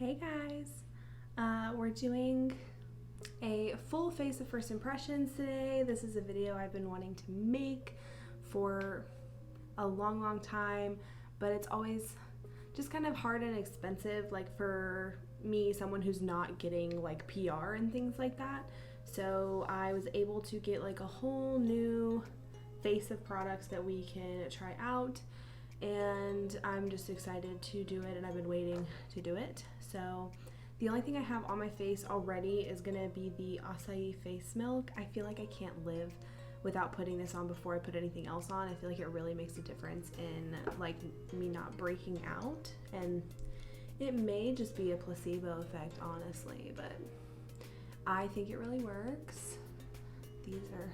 Hey guys, we're doing a full face of first impressions today. This is a video I've been wanting to make for a long time, but it's always just kind of hard and expensive, like for me, someone who's not getting like PR and things like that. So I was able to get like a whole new face of products that we can try out, and I'm just excited to do it, and I've been waiting to do it. So the only thing I have on my face already is gonna be the acai face milk. I feel like I can't live without putting this on before I put anything else on. I feel like it really makes a difference in like me not breaking out, and it may just be a placebo effect, honestly, but I think it really works. These are,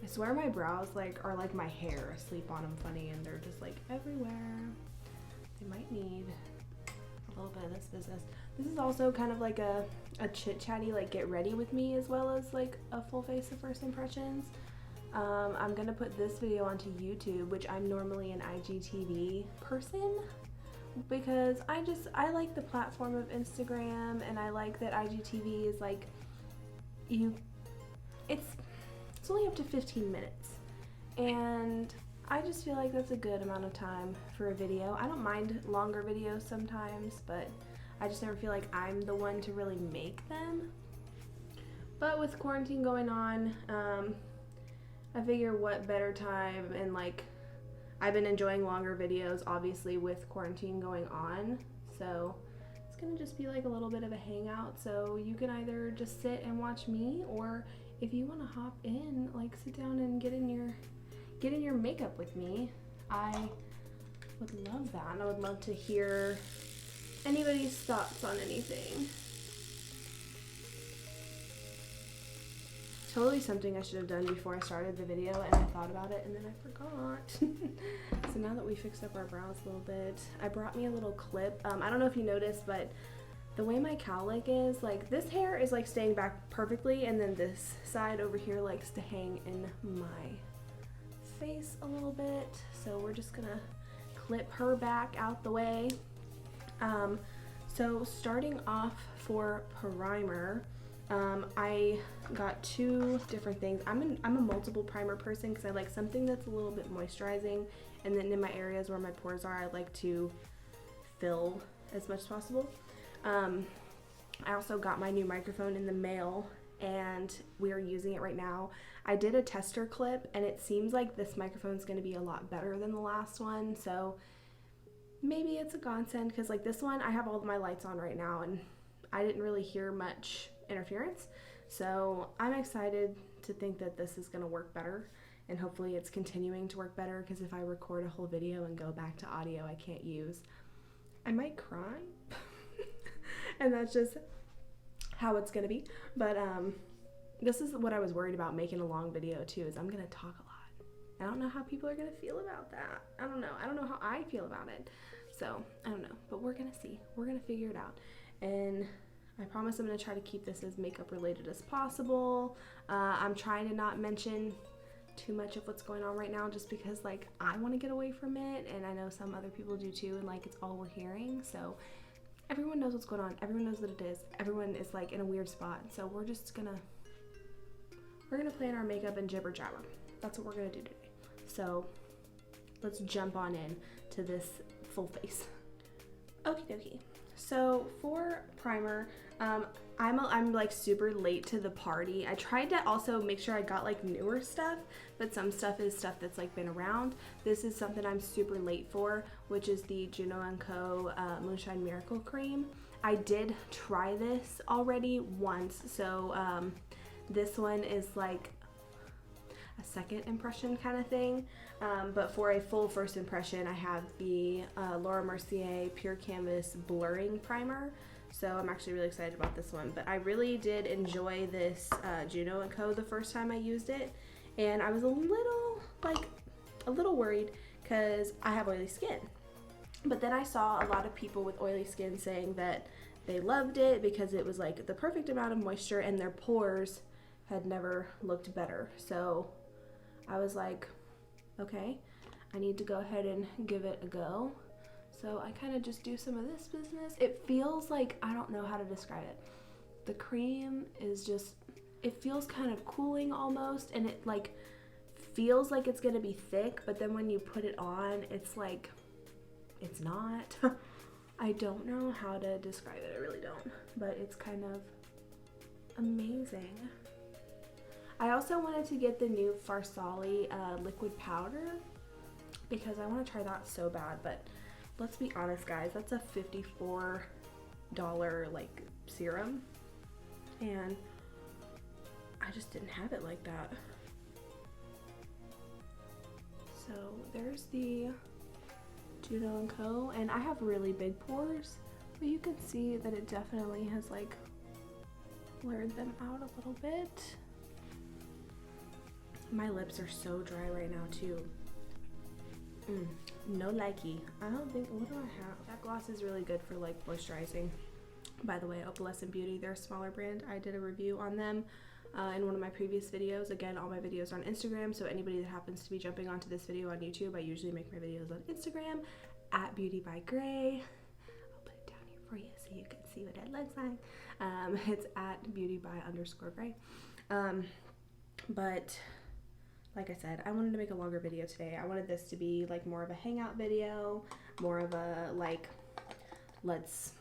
I swear my brows are like my hair. I sleep on them funny and they're just like everywhere. They might need a little bit of this business. This is also kind of like a chit-chatty like get ready with me, as well as like a full face of first impressions. I'm gonna put this video onto YouTube, which I'm normally an IGTV person because I like the platform of Instagram, and I like that IGTV is like it's only up to 15 minutes, and I just feel like that's a good amount of time for a video. I don't mind longer videos sometimes, but I just never feel like I'm the one to really make them. But with quarantine going on, I figure what better time, and like I've been enjoying longer videos obviously with quarantine going on, so it's gonna just be like a little bit of a hangout. So you can either just sit and watch me, or if you want to hop in, like sit down and get in your makeup with me. I would love that, and I would love to hear anybody's thoughts on anything. Totally something I should have done before I started the video, and I thought about it and then I forgot. So now that we fixed up our brows a little bit, I brought me a little clip. I don't know if you noticed, but the way my cowlick is, like this hair is like staying back perfectly, and then this side over here likes to hang in my face a little bit. So we're just gonna clip her back out the way. So starting off for primer, I got two different things. I'm a multiple primer person because I like something that's a little bit moisturizing, and then in my areas where my pores are, I like to fill as much as possible. I also got my new microphone in the mail, and we are using it right now. I did a tester clip, and it seems like this microphone is going to be a lot better than the last one, so maybe it's a godsend, because like this one, I have all of my lights on right now, and I didn't really hear much interference, so I'm excited to think that this is going to work better, and hopefully it's continuing to work better, because if I record a whole video and go back to audio I can't use, I might cry. And that's just how it's gonna be. But this is what I was worried about making a long video too, is I'm gonna talk a lot. I don't know how people are gonna feel about that. I don't know how I feel about it. So I don't know, but we're gonna see. We're gonna figure it out. And I promise I'm gonna try to keep this as makeup related as possible. I'm trying to not mention too much of what's going on right now, just because like I want to get away from it, and I know some other people do too, and like it's all we're hearing. So everyone knows what's going on, everyone knows what it is, everyone is like in a weird spot, so we're gonna plan our makeup and jibber jabber. That's what we're gonna do today. So let's jump on in to this full face. Okie dokie. So for primer, I'm like super late to the party. I tried to also make sure I got like newer stuff, but some stuff is stuff that's like been around. This is something I'm super late for, which is the Juno&Co Moonshine Miracle cream. I did try this already once, so this one is like a second impression kind of thing, but for a full first impression I have the Laura Mercier Pure Canvas Blurring Primer, so I'm actually really excited about this one. But I really did enjoy this Juno&Co the first time I used it, and I was a little worried because I have oily skin, but then I saw a lot of people with oily skin saying that they loved it because it was like the perfect amount of moisture and their pores had never looked better. So I was like, okay, I need to go ahead and give it a go. So I kind of just do some of this business. It feels like, I don't know how to describe it. The cream is just, it feels kind of cooling almost, and it like feels like it's gonna be thick, but then when you put it on, it's like, it's not. I don't know how to describe it, I really don't, but it's kind of amazing. I also wanted to get the new Farsali liquid powder because I want to try that so bad, but let's be honest guys, that's a $54 like serum, and I just didn't have it like that. So there's the Juno&Co, and I have really big pores, but you can see that it definitely has like blurred them out a little bit. My lips are so dry right now too. No likey. I don't think, what do I have? That gloss is really good for like moisturizing. By the way, Opalescent Beauty, they're a smaller brand. I did a review on them in one of my previous videos. Again, all my videos are on Instagram, so anybody that happens to be jumping onto this video on YouTube, I usually make my videos on Instagram at Beauty by Gray. I'll put it down here for you so you can see what it looks like. It's at beautyby_gray. But like I said, I wanted to make a longer video today. I wanted this to be like more of a hangout video, more of a like, let's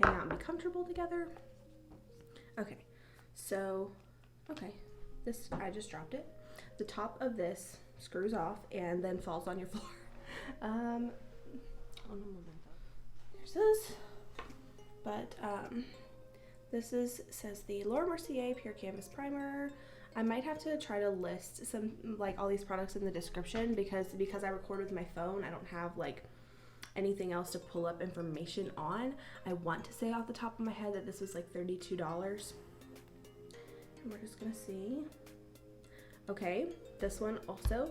hang out and be comfortable together. Okay, so, okay, this, I just dropped it. The top of this screws off and then falls on your floor. There's this, but this is, says the Laura Mercier Pure Canvas Primer. I might have to try to list some, like all these products in the description because I record with my phone, I don't have like anything else to pull up information on. I want to say off the top of my head that this was like $32. And we're just gonna see. Okay, this one also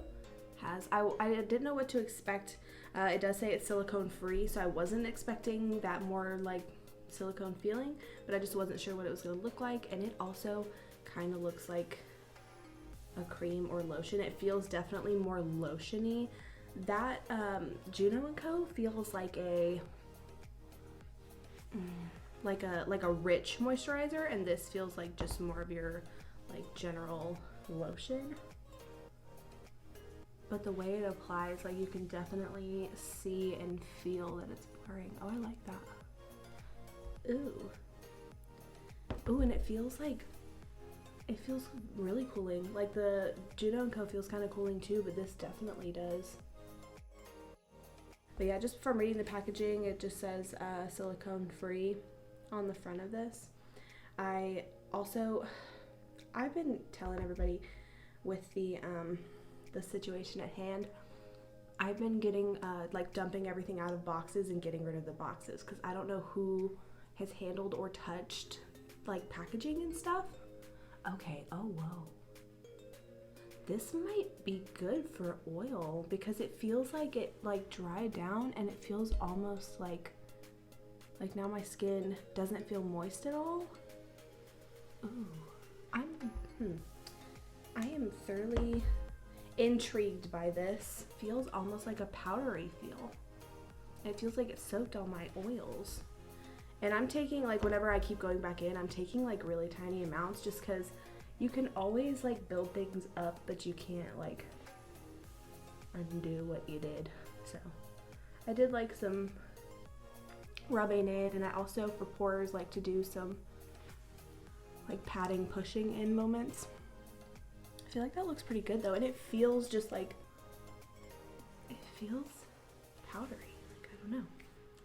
has, I didn't know what to expect. It does say it's silicone free, so I wasn't expecting that more like silicone feeling, but I just wasn't sure what it was gonna look like. And it also kind of looks like a cream or lotion. It feels definitely more lotiony. That Juno&Co feels like a rich moisturizer, and this feels like just more of your like general lotion. But the way it applies, like you can definitely see and feel that it's blurring. Oh, I like that. Ooh. Ooh, and it feels like, it feels really cooling. Like the Juno&Co feels kind of cooling too, but this definitely does. But yeah, just from reading the packaging, it just says silicone free on the front of this. I've been telling everybody with the situation at hand, I've been getting like dumping everything out of boxes and getting rid of the boxes because I don't know who has handled or touched like packaging and stuff. Okay, oh whoa. This might be good for oil because it feels like it like dried down, and it feels almost like now my skin doesn't feel moist at all. Ooh, I am thoroughly intrigued by this. Feels almost like a powdery feel. It feels like it soaked all my oils. And I'm taking, like, whenever I keep going back in, I'm taking like really tiny amounts just because you can always like build things up, but you can't like undo what you did. So I did like some rubbing in, and I also for pores like to do some like patting, pushing in moments. I feel like that looks pretty good though, and it feels just like, it feels powdery. Like, I don't know,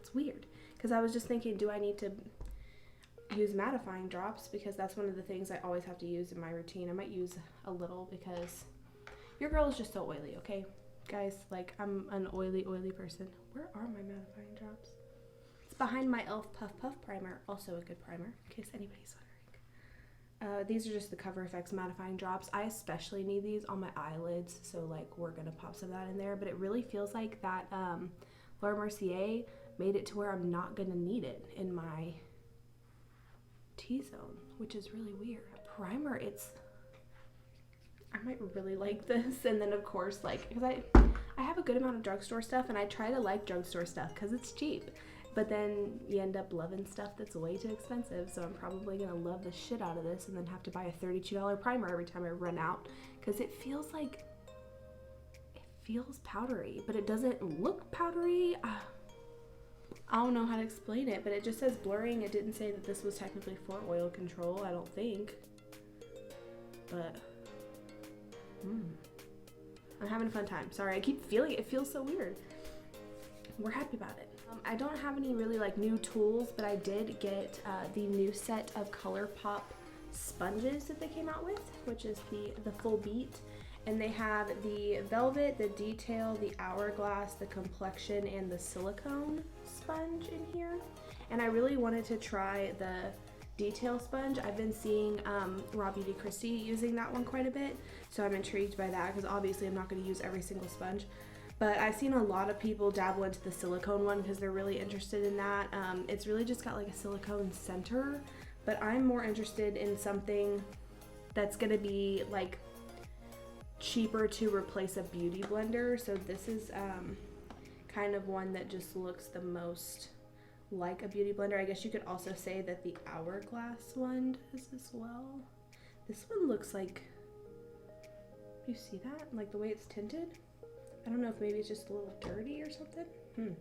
it's weird because I was just thinking, do I need to use mattifying drops, because that's one of the things I always have to use in my routine. I might use a little because your girl is just so oily, okay guys? Like, I'm an oily person. Where are my mattifying drops? It's behind my e.l.f. Puff Puff primer, also a good primer in case anybody's wondering. These are just the Cover FX mattifying drops. I especially need these on my eyelids, so like we're gonna pop some of that in there, but it really feels like that Laura Mercier made it to where I'm not gonna need it in my T-zone, which is really weird. Primer, I might really like this. And then of course, like, because I have a good amount of drugstore stuff, and I try to like drugstore stuff because it's cheap. But then you end up loving stuff that's way too expensive, so I'm probably gonna love the shit out of this and then have to buy a $32 primer every time I run out, because it feels powdery, but it doesn't look powdery. I don't know how to explain it, but it just says blurring. It didn't say that this was technically for oil control, I don't think. But, I'm having a fun time. Sorry, I keep feeling it. It feels so weird. We're happy about it. I don't have any really like new tools, but I did get the new set of Colourpop sponges that they came out with, which is the full beat. And they have the velvet, the detail, the hourglass, the complexion, and the silicone sponge in here. And I really wanted to try the detail sponge. I've been seeing Raw Beauty Christy using that one quite a bit, so I'm intrigued by that, because obviously I'm not going to use every single sponge. But I've seen a lot of people dabble into the silicone one because they're really interested in that. It's really just got like a silicone center, but I'm more interested in something that's going to be like cheaper to replace a beauty blender. So this is kind of one that just looks the most like a beauty blender. I guess you could also say that the hourglass one does as well. This one looks like, you see that? Like the way it's tinted? I don't know if maybe it's just a little dirty or something.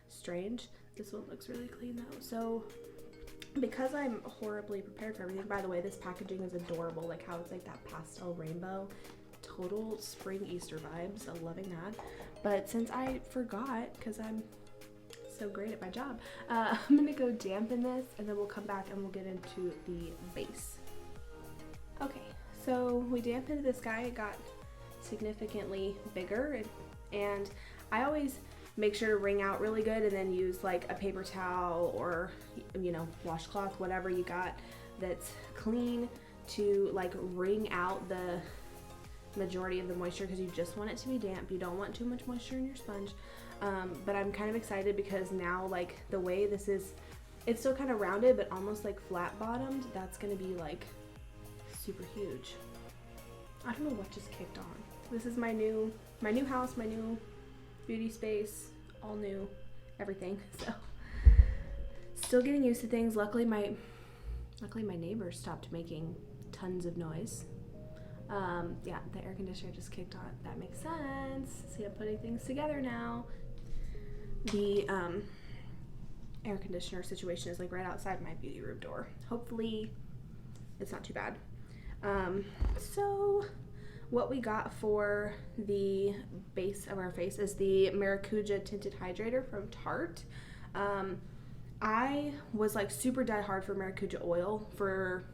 Strange. This one looks really clean though. So because I'm horribly prepared for everything, by the way, this packaging is adorable, like how it's like that pastel rainbow. Total spring Easter vibes. I'm loving that. But since I forgot, because I'm so great at my job, I'm gonna go dampen this, and then we'll come back and we'll get into the base. Okay, so we dampened this guy. It got significantly bigger, and I always make sure to wring out really good and then use like a paper towel or, you know, washcloth, whatever you got that's clean, to like wring out the majority of the moisture, because you just want it to be damp. You don't want too much moisture in your sponge. But I'm kind of excited because now, like, the way this is, it's still kind of rounded but almost like flat bottomed. That's gonna be like super huge. I don't know what just kicked on. This is my new house, my new beauty space, all new, everything. So still getting used to things. Luckily my neighbors stopped making tons of noise. Yeah, the air conditioner just kicked on. That makes sense. See, I'm putting things together now. The air conditioner situation is like right outside my beauty room door. Hopefully it's not too bad. So what we got for the base of our face is the Maracuja Tinted Hydrator from Tarte. I was like super die hard for Maracuja oil for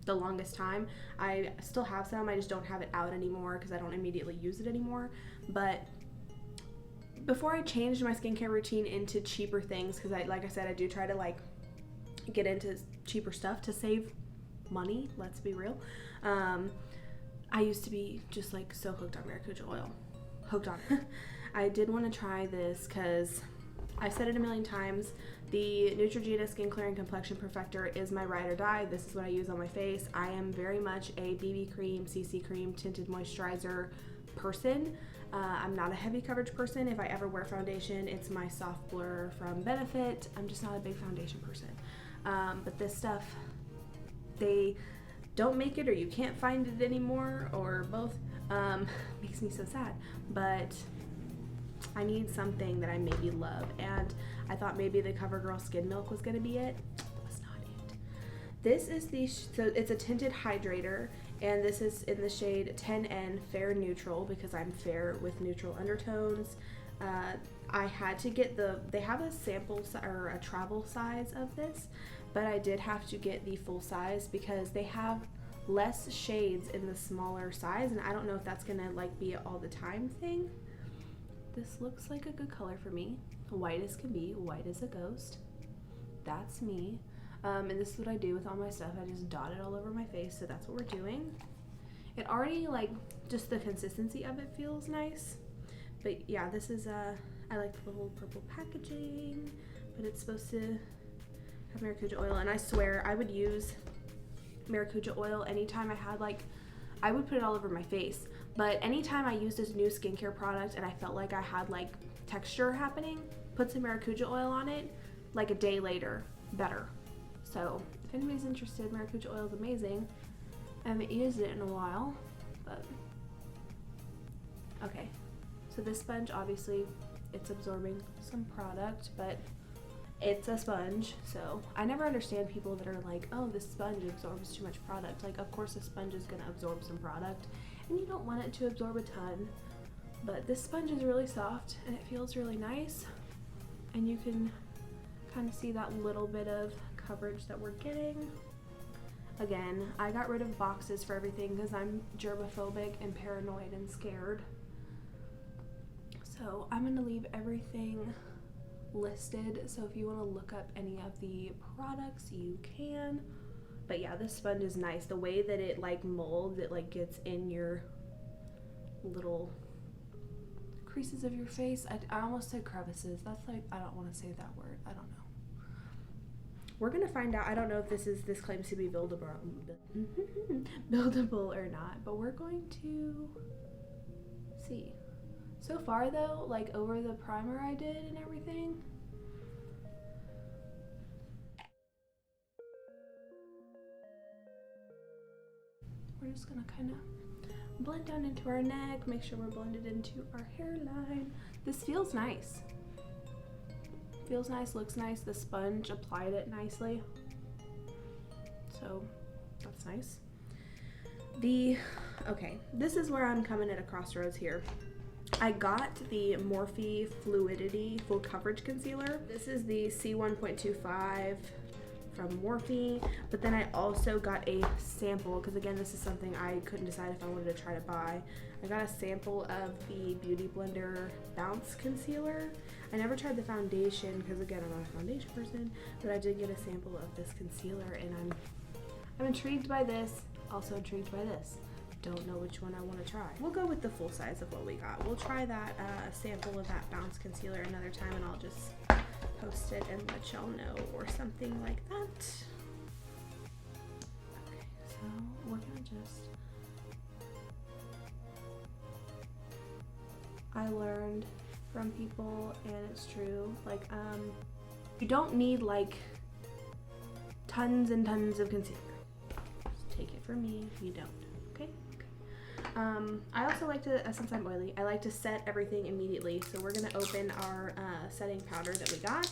the longest time. I still have some, I just don't have it out anymore because I don't immediately use it anymore. But before I changed my skincare routine into cheaper things, because like I said, I do try to like get into cheaper stuff to save money, let's be real. I used to be just like so hooked on Maracuja oil. Hooked on it. I did want to try this because I've said it a million times. The Neutrogena Skin Clearing Complexion Perfector is my ride or die. This is what I use on my face. I am very much a BB cream, CC cream, tinted moisturizer person. I'm not a heavy coverage person. If I ever wear foundation, it's my soft blur from Benefit. I'm just not a big foundation person. But this stuff, they don't make it, or you can't find it anymore, or both. Makes me so sad. But I need something that I maybe love, and I thought maybe the CoverGirl Skin Milk was going to be it. That's not it. This is so it's a tinted hydrator, and this is in the shade 10N Fair Neutral, because I'm fair with neutral undertones. I had to get they have a sample or a travel size of this, but I did have to get the full size because they have less shades in the smaller size, and I don't know if that's gonna like be an all the time thing. This looks like a good color for me. White as can be, white as a ghost. That's me. And this is what I do with all my stuff. I just dot it all over my face, so that's what we're doing. It already, like, just the consistency of it feels nice. But yeah, this is, I like the little purple packaging, but it's supposed to have Maracuja oil, and I swear I would use Maracuja oil anytime I had, like, I would put it all over my face, But anytime I use this new skincare product and I felt like I had like texture happening, put some Maracuja oil on it, like a day later, better. So if anybody's interested, Maracuja oil is amazing. I haven't used it in a while, but okay. So this sponge, obviously, it's absorbing some product, but it's a sponge. So I never understand people that are like, oh, this sponge absorbs too much product. Like, of course a sponge is gonna absorb some product, and you don't want it to absorb a ton. But this sponge is really soft and it feels really nice, and you can kind of see that little bit of coverage that we're getting. Again, I got rid of boxes for everything because I'm germophobic and paranoid and scared. So I'm gonna leave everything listed, so if you want to look up any of the products, you can. But yeah, this sponge is nice. The way that it like molds, it like gets in your little creases of your face. I almost said crevices. That's like, I don't want to say that word. I don't know. We're gonna find out. I don't know if this claims to be buildable or not, but we're going to see. So far though, like over the primer I did and everything, we're just gonna kind of blend down into our neck, make sure we're blended into our hairline. This feels nice. Feels nice, looks nice. The sponge applied it nicely. So that's nice. Okay, this is where I'm coming at a crossroads here. I got the Morphe Fluidity Full Coverage Concealer. This is the C1.25 from Morphe, but then I also got a sample, because again, this is something I couldn't decide if I wanted to try to buy. I got a sample of the Beauty Blender Bounce Concealer. I never tried the foundation, because again, I'm not a foundation person, but I did get a sample of this concealer, and I'm intrigued by this, also intrigued by this. Don't know which one I want to try. We'll go with the full size of what we got. We'll try that sample of that Bounce Concealer another time, and I'll just post it and let y'all know or something like that. Okay, so we're gonna just, I learned from people, and it's true, like you don't need like tons and tons of concealer. Just take it from me, you don't. Okay. I also like to, since I'm oily, I like to set everything immediately. So we're gonna open our setting powder that we got.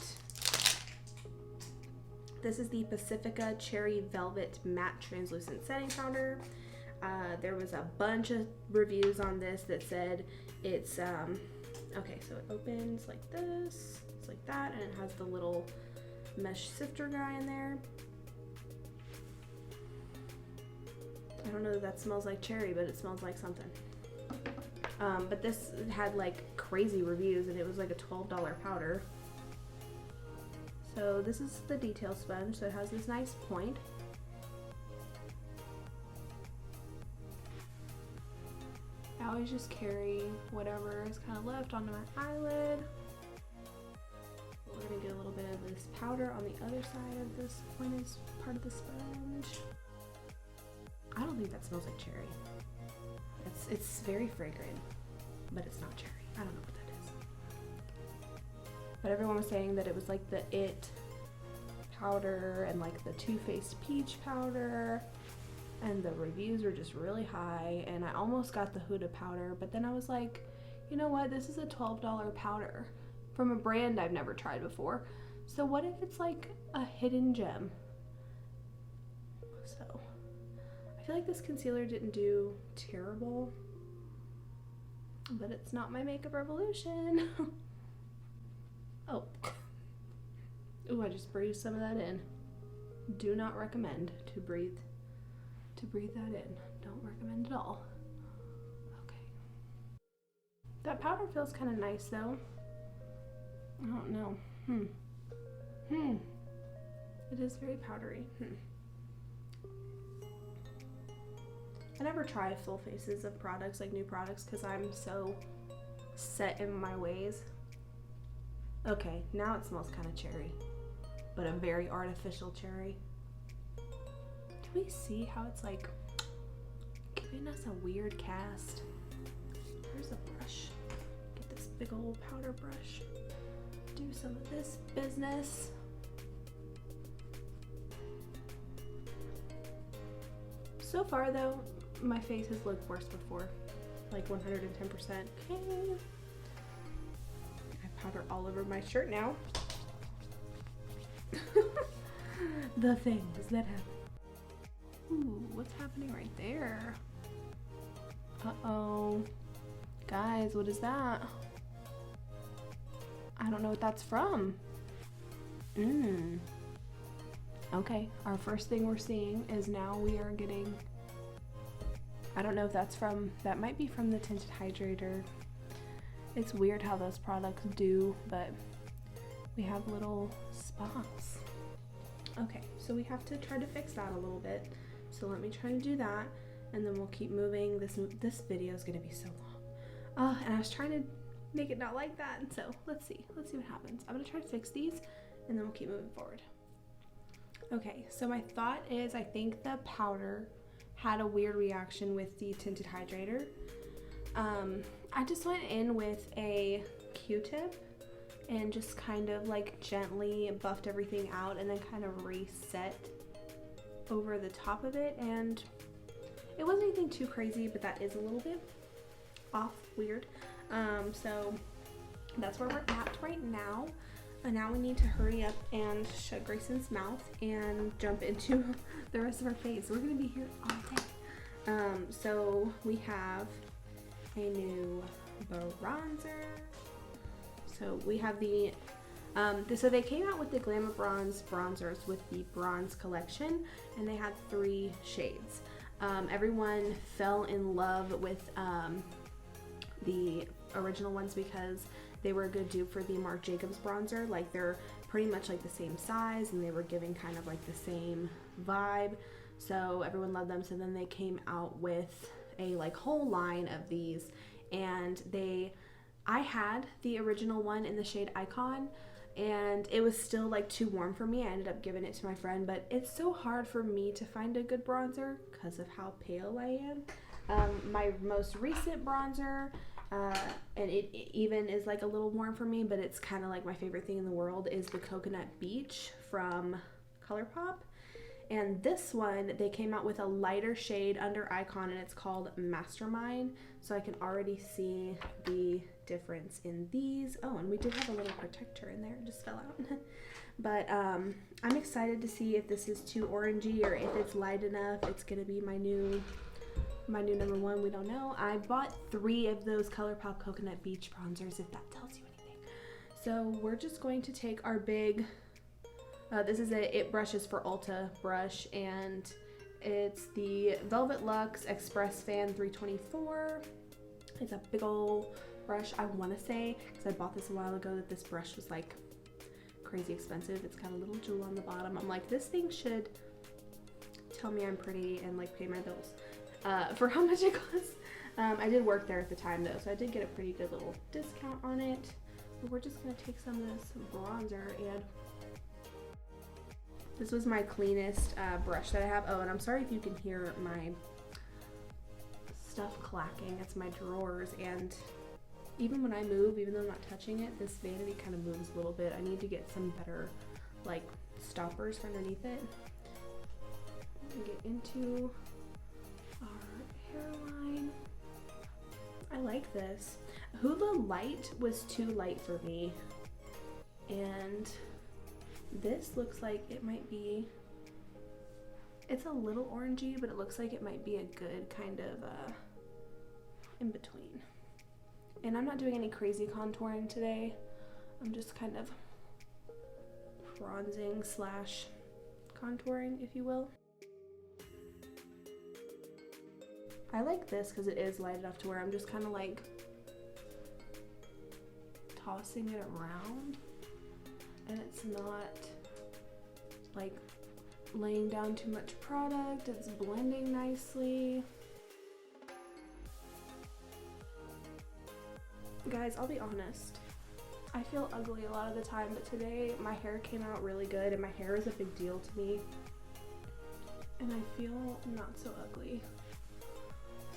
This is the Pacifica Cherry Velvet Matte Translucent Setting Powder. There was a bunch of reviews on this that said it's, okay, so it opens like this, it's like that, and it has the little mesh sifter guy in there. I don't know if that smells like cherry, but it smells like something. But this had like crazy reviews, and it was like a $12 powder. So this is the detail sponge, so it has this nice point. I always just carry whatever is kind of left onto my eyelid. We're gonna get a little bit of this powder on the other side of this pointed part of the sponge. I don't think that smells like cherry. It's very fragrant, but it's not cherry. I don't know what that is. But everyone was saying that it was like the It powder and like the Too Faced Peach powder, and the reviews were just really high, and I almost got the Huda powder, but then I was like, you know what, this is a $12 powder from a brand I've never tried before, so what if it's like a hidden gem? So I feel like this concealer didn't do terrible, but it's not my makeup revolution. Oh. Ooh, I just breathed some of that in. Do not recommend to breathe that in. Don't recommend at all. Okay. That powder feels kind of nice though. I don't know. It is very powdery. I never try full faces of products, like new products, because I'm so set in my ways. Okay, now it smells kind of cherry, but a very artificial cherry. Do we see how it's like giving us a weird cast? Where's a brush? Get this big old powder brush. Do some of this business. So far though, my face has looked worse before, like 110%. Okay. I have powder all over my shirt now. The things that happen. Ooh, what's happening right there? Uh-oh. Guys, what is that? I don't know what that's from. Okay, our first thing we're seeing is now we are getting, I don't know if that's from, that might be from the Tinted Hydrator. It's weird how those products do, but we have little spots. Okay, so we have to try to fix that a little bit. So let me try to do that, and then we'll keep moving. This video is gonna be so long. And I was trying to make it not like that, so let's see what happens. I'm gonna try to fix these, and then we'll keep moving forward. Okay, so my thought is I think the powder had a weird reaction with the Tinted Hydrator. I just went in with a Q-tip and just kind of like gently buffed everything out and then kind of reset over the top of it, and it wasn't anything too crazy, but that is a little bit off, weird. So that's where we're at right now. And now we need to hurry up and shut Grayson's mouth and jump into the rest of our face. We're gonna be here all day. So we have a new bronzer. So we have the, so they came out with the glamabronze bronzers with the bronze collection, and they had 3 shades. Everyone fell in love with the original ones because they were a good dupe for the Marc Jacobs bronzer. Like, they're pretty much like the same size, and they were giving kind of like the same vibe, so everyone loved them. So then they came out with a like whole line of these, and I had the original one in the shade Icon, and it was still like too warm for me. I ended up giving it to my friend, but it's so hard for me to find a good bronzer because of how pale I am. My most recent bronzer, and it even is like a little warm for me, but it's kind of like my favorite thing in the world, is the Coconut Beach from Colourpop. And this one, they came out with a lighter shade under Icon, and it's called Mastermind. So I can already see the difference in these. Oh, and we did have a little protector in there. It just fell out. But I'm excited to see if this is too orangey or if it's light enough. It's going to be my new number one. We don't know. I bought 3 of those Colourpop Coconut Beach bronzers, if that tells you anything. So we're just going to take our big... this is a It Brushes for Ulta brush, and it's the Velvet Luxe Express Fan 324. It's a big old brush. I want to say, because I bought this a while ago, that this brush was like crazy expensive. It's got a little jewel on the bottom. I'm like, this thing should tell me I'm pretty and like pay my bills for how much it costs. I did work there at the time though, so I did get a pretty good little discount on it. But we're just going to take some of this bronzer, and this was my cleanest brush that I have. Oh, and I'm sorry if you can hear my stuff clacking. It's my drawers, and even when I move, even though I'm not touching it, this vanity kind of moves a little bit. I need to get some better like stoppers for underneath it. Get into our hairline. I like this. Hoola Light was too light for me, and this looks like it might be, it's a little orangey, but it looks like it might be a good kind of in between. And I'm not doing any crazy contouring today. I'm just kind of bronzing slash contouring, if you will. I like this because it is light enough to where I'm just kind of like tossing it around, and it's not like laying down too much product. It's blending nicely. Guys, I'll be honest, I feel ugly a lot of the time, but today my hair came out really good, and my hair is a big deal to me, and I feel not so ugly.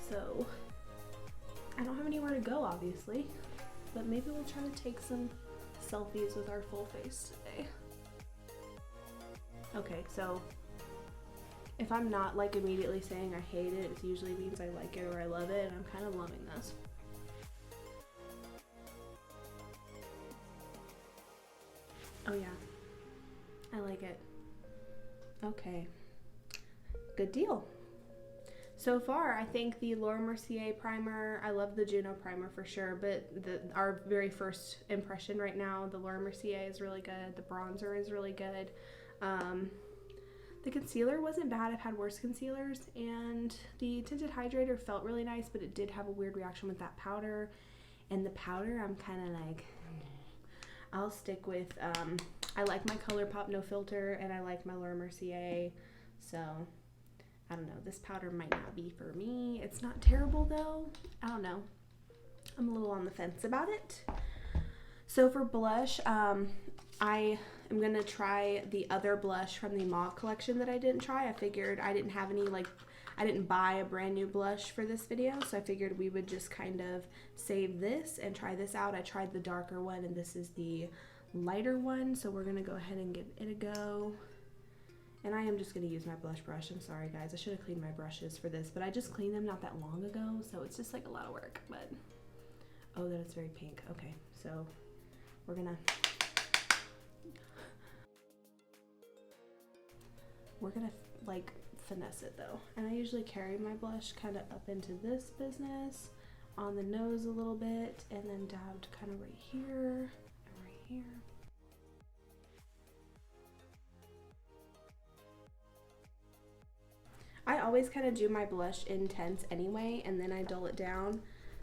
So I don't have anywhere to go, obviously, but maybe we'll try to take some selfies with our full face today. Okay, so if I'm not like immediately saying I hate it, it usually means I like it or I love it, and I'm kind of loving this. Oh yeah, I like it. Okay, good deal. So far, I think the Laura Mercier primer, I love the Juno primer for sure, but our very first impression right now, the Laura Mercier is really good. The bronzer is really good. The concealer wasn't bad. I've had worse concealers, and the tinted hydrator felt really nice, but it did have a weird reaction with that powder. And the powder, I'm kind of like, I'll stick with, I like my Colourpop No Filter, and I like my Laura Mercier, so I don't know, this powder might not be for me. It's not terrible though. I don't know. I'm a little on the fence about it. So for blush, I am gonna try the other blush from the Mauve collection that I didn't try. I figured I didn't have any, like, I didn't buy a brand new blush for this video, so I figured we would just kind of save this and try this out. I tried the darker one, and this is the lighter one, so we're gonna go ahead and give it a go. And I am just going to use my blush brush. I'm sorry, guys. I should have cleaned my brushes for this, but I just cleaned them not that long ago, so it's just like a lot of work. But, oh, that is very pink. Okay, so we're going to like finesse it though. And I usually carry my blush kind of up into this business, on the nose a little bit, and then dabbed kind of right here and right here. I always kind of do my blush intense anyway, and then I dull it down.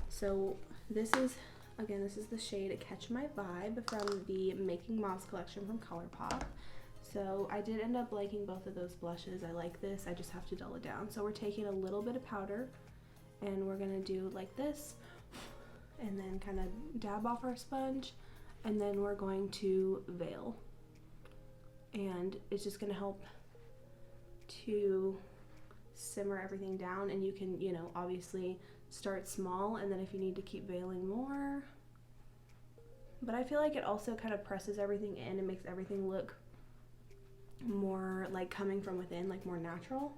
So this is, again, this is the shade Catch My Vibe from the Making Moss collection from Colourpop. So I did end up liking both of those blushes. I like this, I just have to dull it down. So we're taking a little bit of powder, and we're gonna do like this, and then kind of dab off our sponge, and then we're going to veil. And it's just gonna help to simmer everything down, and you can, you know, obviously start small, and then if you need to keep veiling more. But I feel like it also kind of presses everything in and makes everything look more like coming from within, like more natural.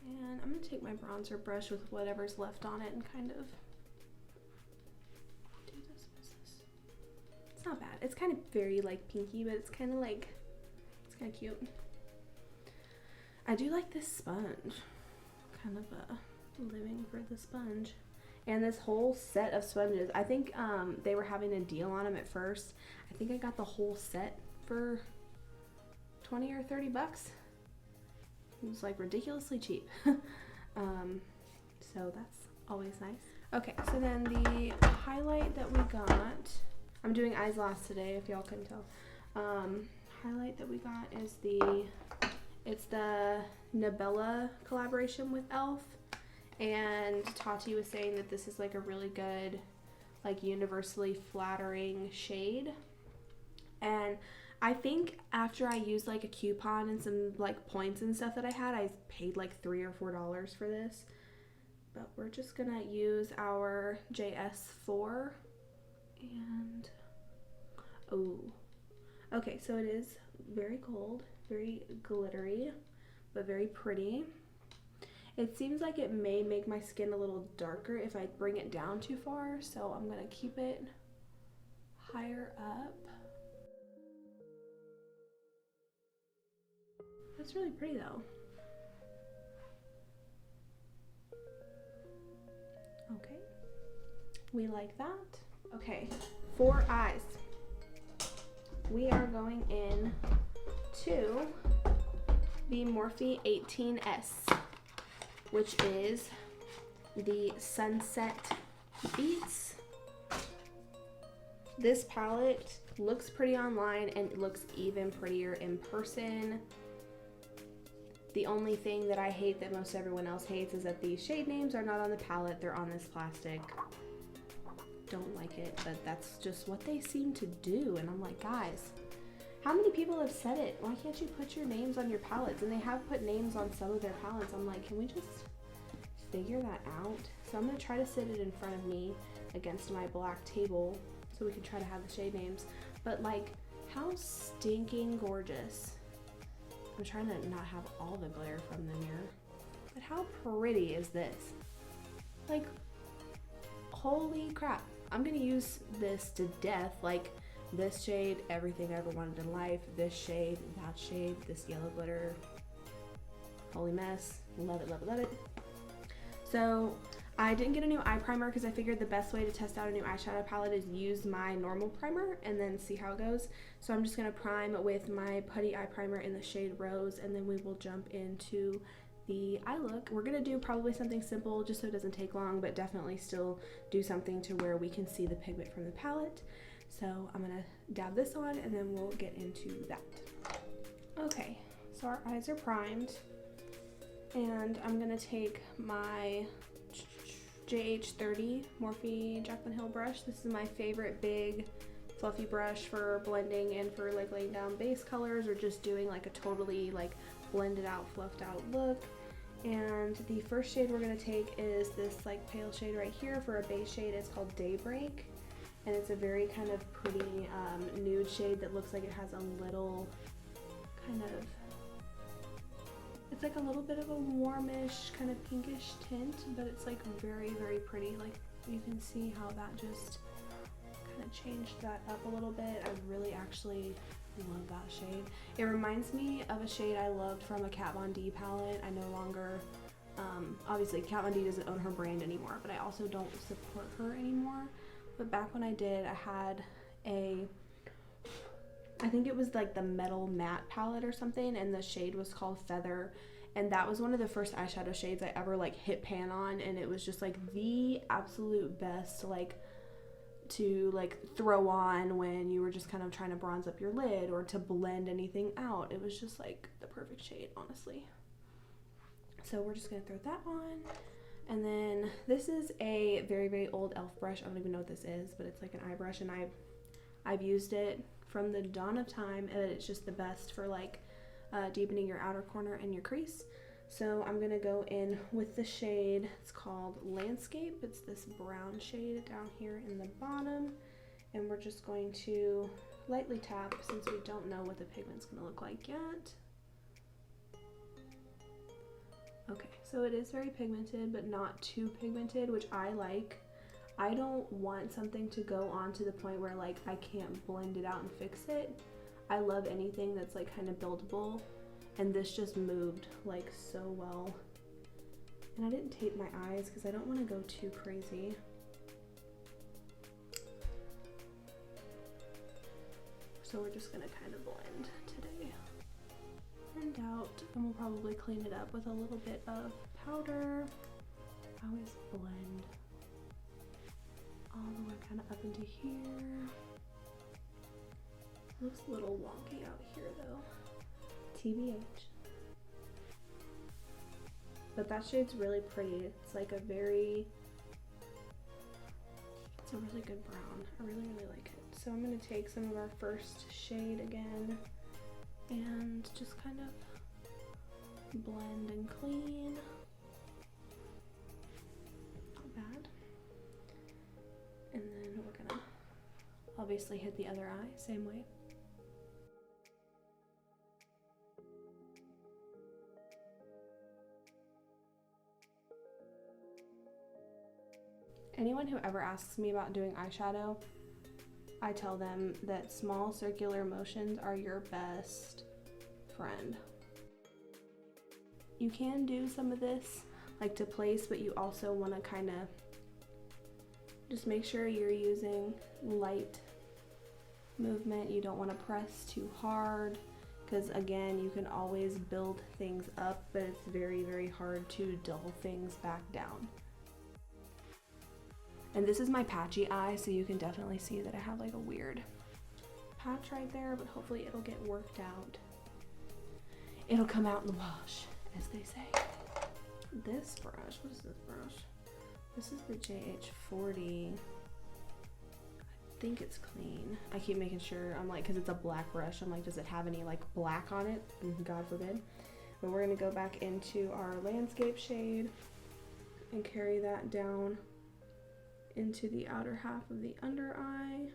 And I'm gonna take my bronzer brush with whatever's left on it and kind of do this business. It's not bad. It's kind of very like pinky, but it's kind of like, it's kind of cute. I do like this sponge, kind of living for the sponge. And this whole set of sponges, I think they were having a deal on them at first. I think I got the whole set for 20 or 30 bucks. It was like ridiculously cheap. So that's always nice. Okay, so then the highlight that we got, I'm doing eyes last today if y'all couldn't tell. Highlight that we got is it's the Nabela collaboration with e.l.f. And Tati was saying that this is like a really good, like universally flattering shade. And I think after I used like a coupon and some like points and stuff that I had, I paid like $3 or $4 for this. But we're just gonna use our JS4 and, oh, okay, so it is very gold, very glittery, but very pretty. It seems like it may make my skin a little darker if I bring it down too far, so I'm gonna keep it higher up. That's really pretty though. Okay, we like that. Okay, for eyes, we are going in to the Morphe 18S, which is the Sunset Beats. This palette looks pretty online and it looks even prettier in person. The only thing that I hate that most everyone else hates is that the shade names are not on the palette, they're on this plastic. Don't like it, but that's just what they seem to do. And I'm like, guys, how many people have said it? Why can't you put your names on your palettes? And they have put names on some of their palettes. I'm like, can we just figure that out. So I'm gonna try to sit it in front of me against my black table so we can try to have the shade names. But like, how stinking gorgeous. I'm trying to not have all the glare from the mirror. But how pretty is this? Like, holy crap. I'm gonna use this to death. Like, this shade, everything I ever wanted in life. This shade, that shade, this yellow glitter. Holy mess. Love it, love it, love it. So I didn't get a new eye primer because I figured the best way to test out a new eyeshadow palette is use my normal primer and then see how it goes. So I'm just going to prime with my putty eye primer in the shade Rose, and then we will jump into the eye look. We're going to do probably something simple just so it doesn't take long, but definitely still do something to where we can see the pigment from the palette. So I'm going to dab this on and then we'll get into that. Okay, so our eyes are primed. And I'm gonna take my JH30 Morphe Jaclyn Hill brush. This is my favorite big fluffy brush for blending and for like laying down base colors or just doing like a totally like blended out, fluffed out look. And the first shade we're gonna take is this like pale shade right here for a base shade. It's called Daybreak. And it's a very kind of pretty nude shade that looks like it has a little kind of, it's like a little bit of a warmish kind of pinkish tint, but it's like very, very pretty. Like you can see how that just kind of changed that up a little bit. I really actually love that shade. It reminds me of a shade I loved from a Kat Von D palette. I no longer, obviously Kat Von D doesn't own her brand anymore, but I also don't support her anymore. But back when I did, I had I think it was like the Metal Matte palette or something, and the shade was called Feather, and that was one of the first eyeshadow shades I ever like hit pan on, and it was just like the absolute best like to like throw on when you were just kind of trying to bronze up your lid or to blend anything out. It was just like the perfect shade, honestly. So we're just gonna throw that on. And then this is a very, very old e.l.f. brush. I don't even know what this is, but it's like an eye brush, and I've used it from the dawn of time, and it's just the best for like deepening your outer corner and your crease. So I'm gonna go in with the shade, it's called Landscape. It's this brown shade down here in the bottom, and we're just going to lightly tap since we don't know what the pigment's gonna look like yet. Okay, so it is very pigmented, but not too pigmented, which I like. I don't want something to go on to the point where like I can't blend it out and fix it. I love anything that's like kind of buildable, and this just moved like so well. And I didn't tape my eyes because I don't want to go too crazy. So we're just gonna kind of blend today. Blend out, and we'll probably clean it up with a little bit of powder. I always blend all the way kind of up into here. Looks a little wonky out here though, TBH. But that shade's really pretty. It's like a really good brown. I really, really like it. So I'm gonna take some of our first shade again and just kind of blend and clean. Not bad. And then we're gonna obviously hit the other eye, same way. Anyone who ever asks me about doing eyeshadow, I tell them that small circular motions are your best friend. You can do some of this like to place, but you also want to kind of just make sure you're using light movement. You don't want to press too hard because again, you can always build things up, but it's very, very hard to dull things back down. And this is my patchy eye, so you can definitely see that I have like a weird patch right there, but hopefully it'll get worked out. It'll come out in the wash, as they say. This brush, what is this brush? This is the JH40. I think it's clean. I keep making sure, I'm like, because it's a black brush, I'm like, does it have any like black on it? God forbid. But we're gonna go back into our Landscape shade, and carry that down into the outer half of the under eye.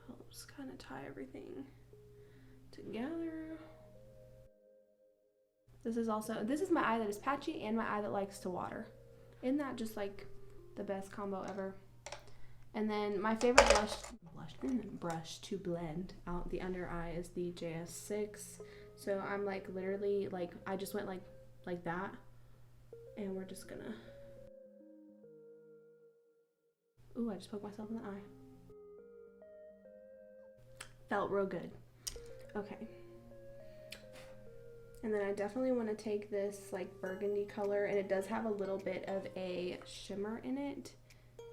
Helps kind of tie everything together. This is my eye that is patchy and my eye that likes to water. Isn't that just like the best combo ever? And then my favorite brush to blend out the under eye is the JS6. So I'm like literally like, I just went like that, and we're just gonna, ooh, I just poked myself in the eye. Felt real good. Okay. And then I definitely want to take this like burgundy color, and it does have a little bit of a shimmer in it.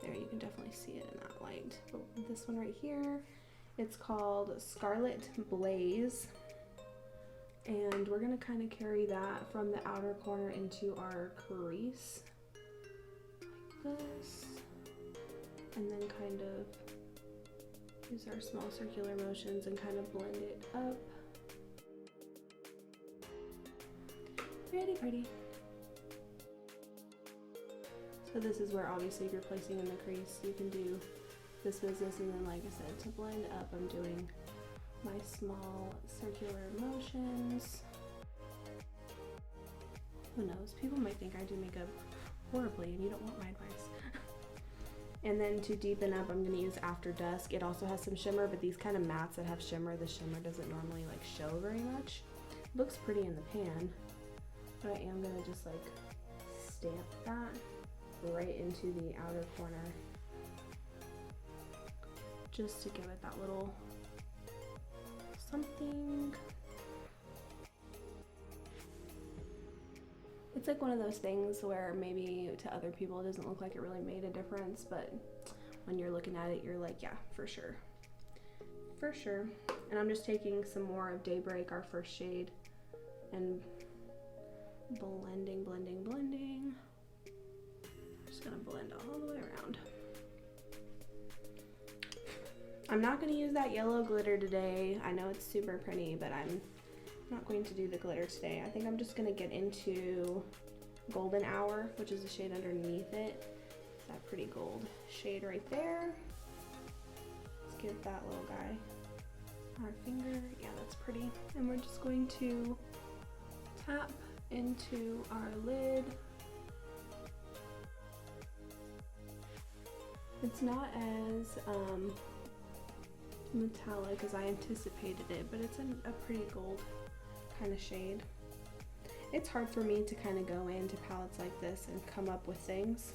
There, you can definitely see it in that light. But this one right here, it's called Scarlet Blaze. And we're gonna kind of carry that from the outer corner into our crease, like this. And then kind of use our small circular motions and kind of blend it up. Pretty pretty. So this is where obviously if you're placing in the crease, you can do this business, and then like I said, to blend up, I'm doing my small circular motions. Who knows? People might think I do makeup horribly, and you don't want my advice. And then to deepen up, I'm going to use After Dusk. It also has some shimmer, but these kind of mattes that have shimmer, the shimmer doesn't normally like show very much. It looks pretty in the pan, but I am going to just like stamp that right into the outer corner, just to give it that little something. It's like one of those things where maybe to other people it doesn't look like it really made a difference, but when you're looking at it, you're like, yeah, for sure. For sure. And I'm just taking some more of Daybreak, our first shade, and blending, blending, blending. Just gonna blend all the way around. I'm not gonna use that yellow glitter today. I know it's super pretty, but I'm not going to do the glitter today. I think I'm just gonna get into Golden Hour, which is the shade underneath it. That pretty gold shade right there. Let's give that little guy our finger. Yeah, that's pretty. And we're just going to tap into our lid. It's not as metallic as I anticipated it, but it's a pretty gold kind of shade. It's hard for me to kind of go into palettes like this and come up with things.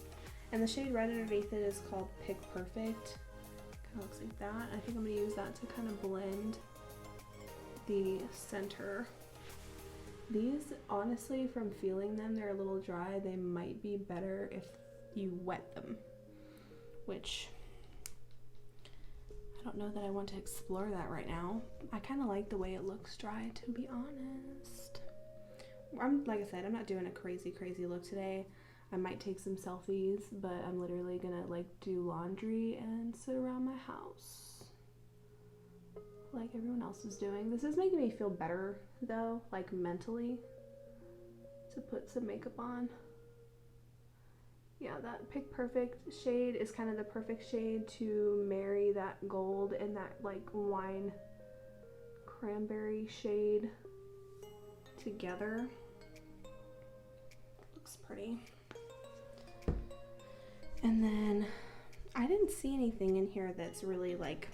And the shade right underneath it is called Pick Perfect. Kind of looks like that. I think I'm going to use that to kind of blend the center. These, honestly, from feeling them, they're a little dry. They might be better if you wet them, which I don't know that I want to explore that right now. I kind of like the way it looks dry, to be honest. Like I said, I'm not doing a crazy look today. I might take some selfies, but I'm literally gonna like do laundry and sit around my house like everyone else is doing. This is making me feel better though, like mentally, to put some makeup on. Yeah, that Pick Perfect shade is kind of the perfect shade to marry that gold and that like wine cranberry shade together. Looks pretty. And then I didn't see anything in here that's really like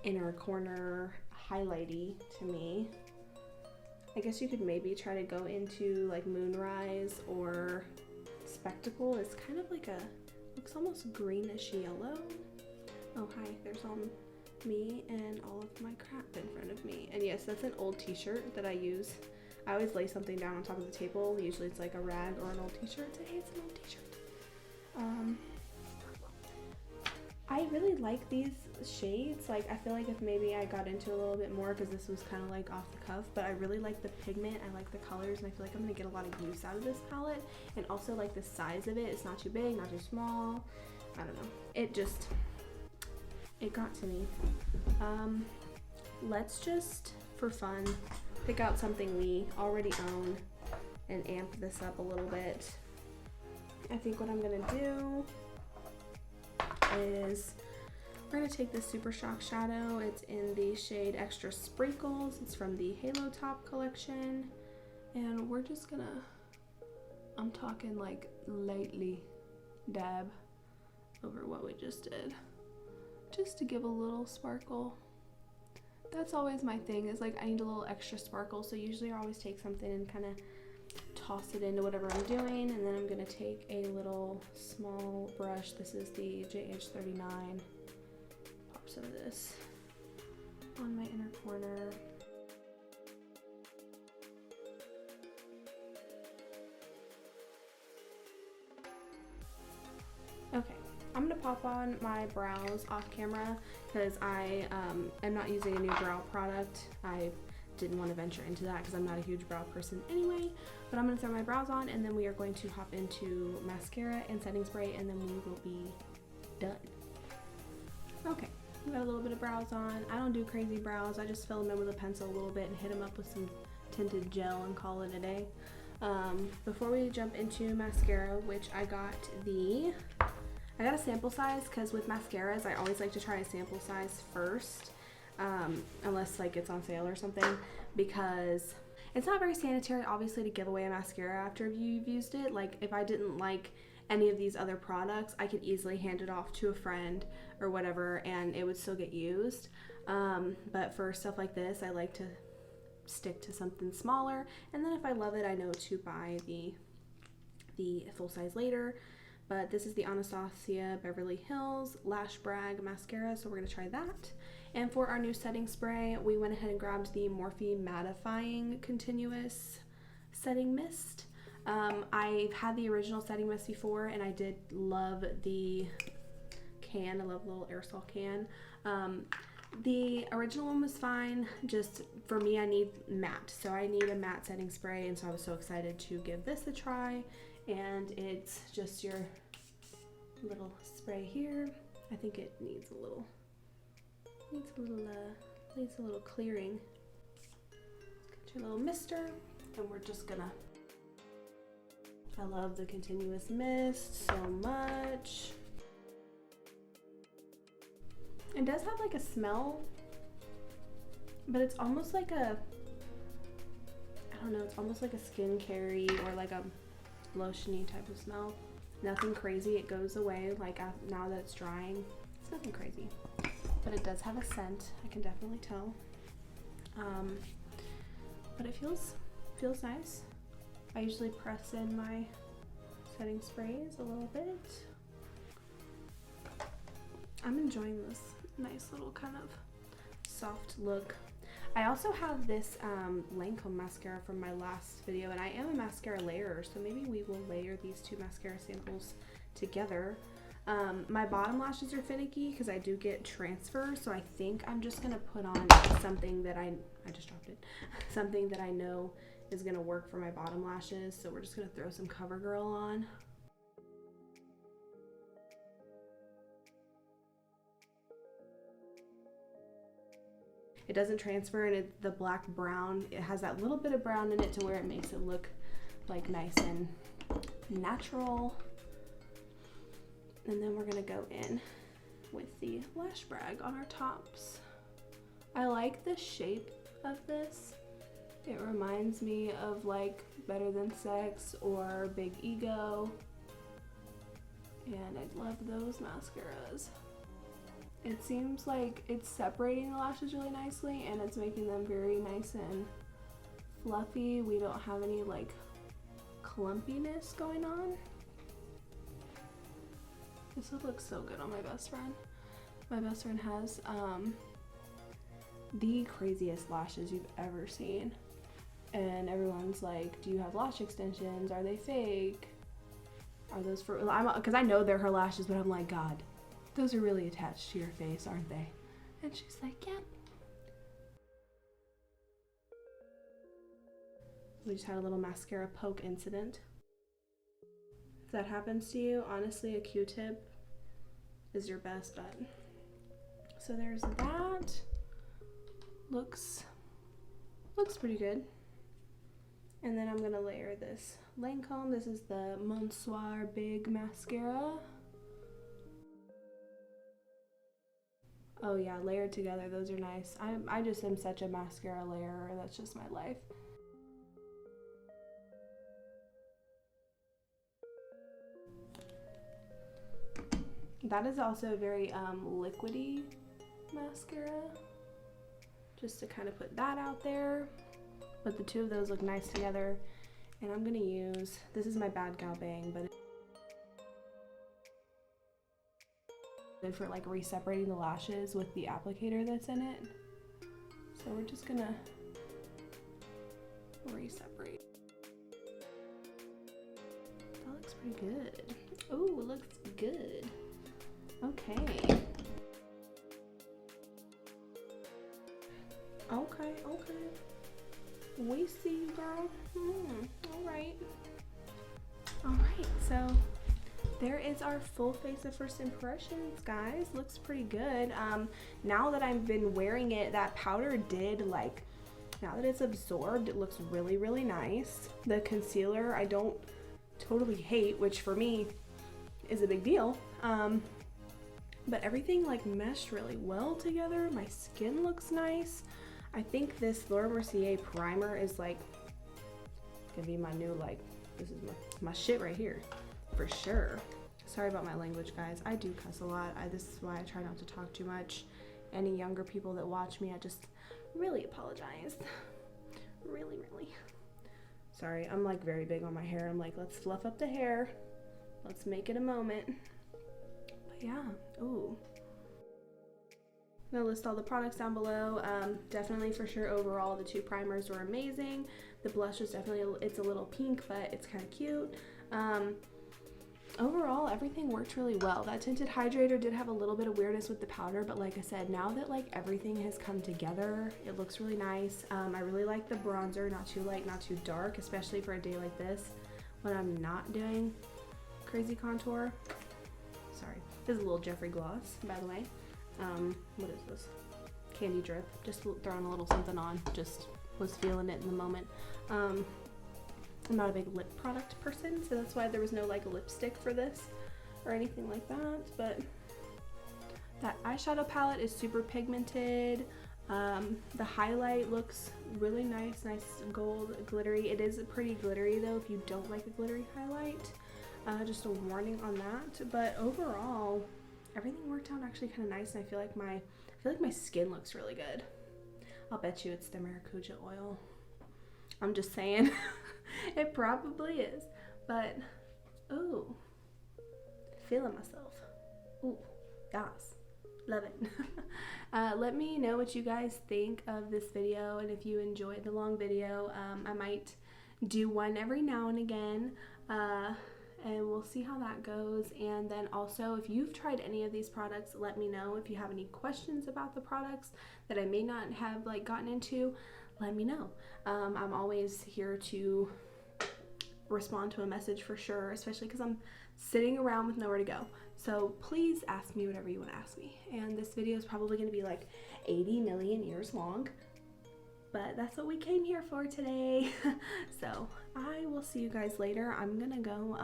inner corner highlighty to me. I guess you could maybe try to go into like Moonrise or Spectacle. It's kind of like looks almost greenish yellow. Oh hi, there's me and all of my crap in front of me. And yes, that's an old t-shirt that I use. I always lay something down on top of the table. Usually it's like a rag or an old t-shirt. Hey, it's an old t-shirt. I really like these shades. Like I feel like if maybe I got into a little bit more, because this was kind of like off the cuff, but I really like the pigment. I like the colors, and I feel like I'm gonna get a lot of use out of this palette. And also like the size of it. It's not too big, not too small. I don't know. It got to me. Let's just, for fun, pick out something we already own and amp this up a little bit. I think what I'm gonna do is we're gonna take this Super Shock shadow. It's in the shade Extra Sprinkles. It's from the Halo Top collection. And we're just gonna, I'm talking like lightly dab over what we just did, just to give a little sparkle. That's always my thing, is like I need a little extra sparkle, so usually I always take something and kind of toss it into whatever I'm doing, and then I'm gonna take a little small brush. This is the JH39. Pop some of this on my inner corner. Okay, I'm gonna pop on my brows off camera because I am not using a new brow product. I didn't want to venture into that because I'm not a huge brow person anyway, but I'm gonna throw my brows on and then we are going to hop into mascara and setting spray and then we will be done. Okay, we got a little bit of brows on. I don't do crazy brows. I just fill them in with a pencil a little bit and hit them up with some tinted gel and call it a day. Before we jump into mascara, which I got a sample size because with mascaras I always like to try a sample size first, unless like it's on sale or something, because it's not very sanitary obviously to give away a mascara after you've used it. Like if I didn't like any of these other products, I could easily hand it off to a friend or whatever and it would still get used, but for stuff like this I like to stick to something smaller, and then if I love it I know to buy the full size later. But this is the Anastasia Beverly Hills Lash Brag Mascara, so we're gonna try that. And for our new setting spray, we went ahead and grabbed the Morphe Mattifying Continuous Setting Mist. I've had the original setting mist before and I did love the can. I love the little aerosol can. The original one was fine, just for me I need matte, so I need a matte setting spray, and so I was so excited to give this a try. And it's just your little spray here. I think it needs a little clearing. Get your little mister, and we're just gonna, I love the continuous mist so much. It does have like a smell, but it's almost like a, I don't know, it's almost like a skincare-y or like a lotiony type of smell. Nothing crazy, it goes away like now that it's drying. It's nothing crazy, but it does have a scent, I can definitely tell. But it feels nice. I usually press in my setting sprays a little bit. I'm enjoying this nice little kind of soft look. I also have this Lancôme mascara from my last video, and I am a mascara layerer, so maybe we will layer these two mascara samples together. My bottom lashes are finicky because I do get transfer, so I think I'm just gonna put on something that I just dropped it, something that I know is gonna work for my bottom lashes. So we're just gonna throw some CoverGirl on. It doesn't transfer, and the black brown, it has that little bit of brown in it to where it makes it look like nice and natural. And then we're gonna go in with the Lash Brag on our tops. I like the shape of this. It reminds me of like Better Than Sex or Big Ego. And I love those mascaras. It seems like it's separating the lashes really nicely and it's making them very nice and fluffy. We don't have any like clumpiness going on. This would look so good on my best friend. My best friend has the craziest lashes you've ever seen. And everyone's like, do you have lash extensions? Are they fake? Are those for, because I know they're her lashes, but I'm like, God, those are really attached to your face, aren't they? And she's like, yeah. We just had a little mascara poke incident. If that happens to you, honestly, a Q-tip is your best bet. So there's that. Looks pretty good. And then I'm gonna layer this Lancôme. This is the Monsieur Big Mascara. Oh yeah, layered together, those are nice. I just am such a mascara layerer, that's just my life. That is also a very liquidy mascara. Just to kind of put that out there. But the two of those look nice together. And I'm gonna use, this is my Bad Gal Bang, but good for like re-separating the lashes with the applicator that's in it. So we're just gonna re-separate. That looks pretty good. Ooh, it looks good. Okay. Okay, okay. We see you, girl. Alright. Alright, so there is our full face of first impressions, guys. Looks pretty good. Now that I've been wearing it, that powder did like, now that it's absorbed, it looks really, really nice. The concealer I don't totally hate, which for me is a big deal. But everything like meshed really well together. My skin looks nice. I think this Laura Mercier primer is like gonna be my new, like, this is my shit right here for sure. Sorry about my language, guys. I do cuss a lot. This is why I try not to talk too much. Any younger people that watch me, I just really apologize. Really, really. Sorry, I'm like very big on my hair. I'm like, let's fluff up the hair. Let's make it a moment. But yeah, ooh. I'm gonna list all the products down below. Definitely for sure overall the two primers were amazing. The blush is definitely, it's a little pink, but it's kind of cute. Overall everything worked really well. That tinted hydrator did have a little bit of weirdness with the powder, but like I said, now that like everything has come together, it looks really nice. I really like the bronzer, not too light, not too dark, especially for a day like this when I'm not doing crazy contour. Sorry, this is a little Jeffree gloss, by the way. What is this? Candy Drip. Just throwing a little something on. Just was feeling it in the moment. I'm not a big lip product person, so that's why there was no like lipstick for this or anything like that. But that eyeshadow palette is super pigmented. The highlight looks really nice, nice gold glittery. It is pretty glittery though if you don't like a glittery highlight. Just a warning on that. But overall, everything worked out actually kind of nice, and I feel like my skin looks really good. I'll bet you it's the Maracuja oil. I'm just saying. It probably is, but ooh, feeling myself. Ooh, yes, love it. Let me know what you guys think of this video, and if you enjoyed the long video. I might do one every now and again. And we'll see how that goes. And then also, if you've tried any of these products, let me know. If you have any questions about the products that I may not have like gotten into, let me know. I'm always here to respond to a message for sure, especially because I'm sitting around with nowhere to go. So please ask me whatever you want to ask me. And this video is probably going to be like 80 million years long, but that's what we came here for today. So I will see you guys later. I'm gonna go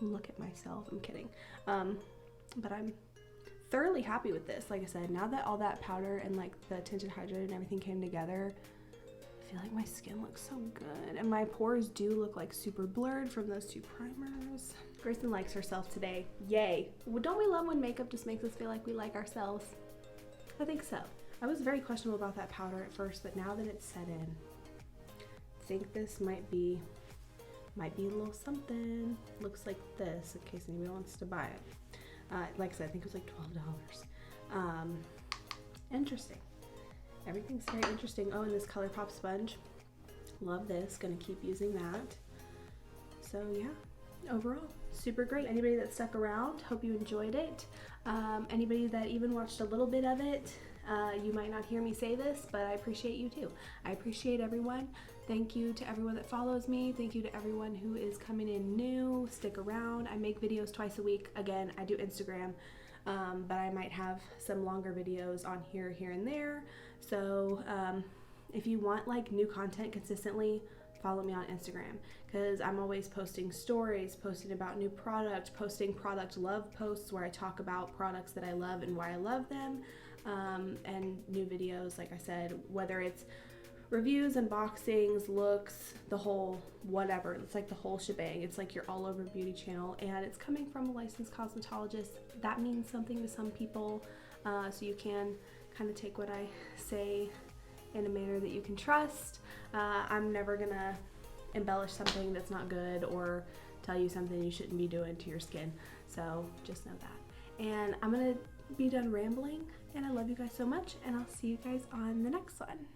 look at myself. I'm kidding. But I'm thoroughly happy with this. Like I said, now that all that powder and like the tinted hydrator and everything came together, I feel like my skin looks so good, and my pores do look like super blurred from those two primers. Grayson likes herself today. Yay. Well, don't we love when makeup just makes us feel like we like ourselves? I think so. I was very questionable about that powder at first, but now that it's set in, I think this might be a little something. Looks like this, in case anybody wants to buy it. Like I said, I think it was like $12. Interesting. Everything's very interesting. Oh, and this Colourpop sponge. Love this. Gonna keep using that. So yeah, overall, super great. Anybody that stuck around, hope you enjoyed it. Anybody that even watched a little bit of it, you might not hear me say this, but I appreciate you too. I appreciate everyone. Thank you to everyone that follows me. Thank you to everyone who is coming in new. Stick around. I make videos twice a week. Again, I do Instagram, but I might have some longer videos on here and there. So if you want like new content consistently, follow me on Instagram, because I'm always posting stories, posting about new products, posting product love posts where I talk about products that I love and why I love them, and new videos, like I said, whether it's reviews, unboxings, looks, the whole whatever. It's like the whole shebang. It's like your all over beauty channel, and it's coming from a licensed cosmetologist. That means something to some people, so you can kind of take what I say in a manner that you can trust. I'm never gonna embellish something that's not good or tell you something you shouldn't be doing to your skin, so just know that. And I'm gonna be done rambling, and I love you guys so much, and I'll see you guys on the next one.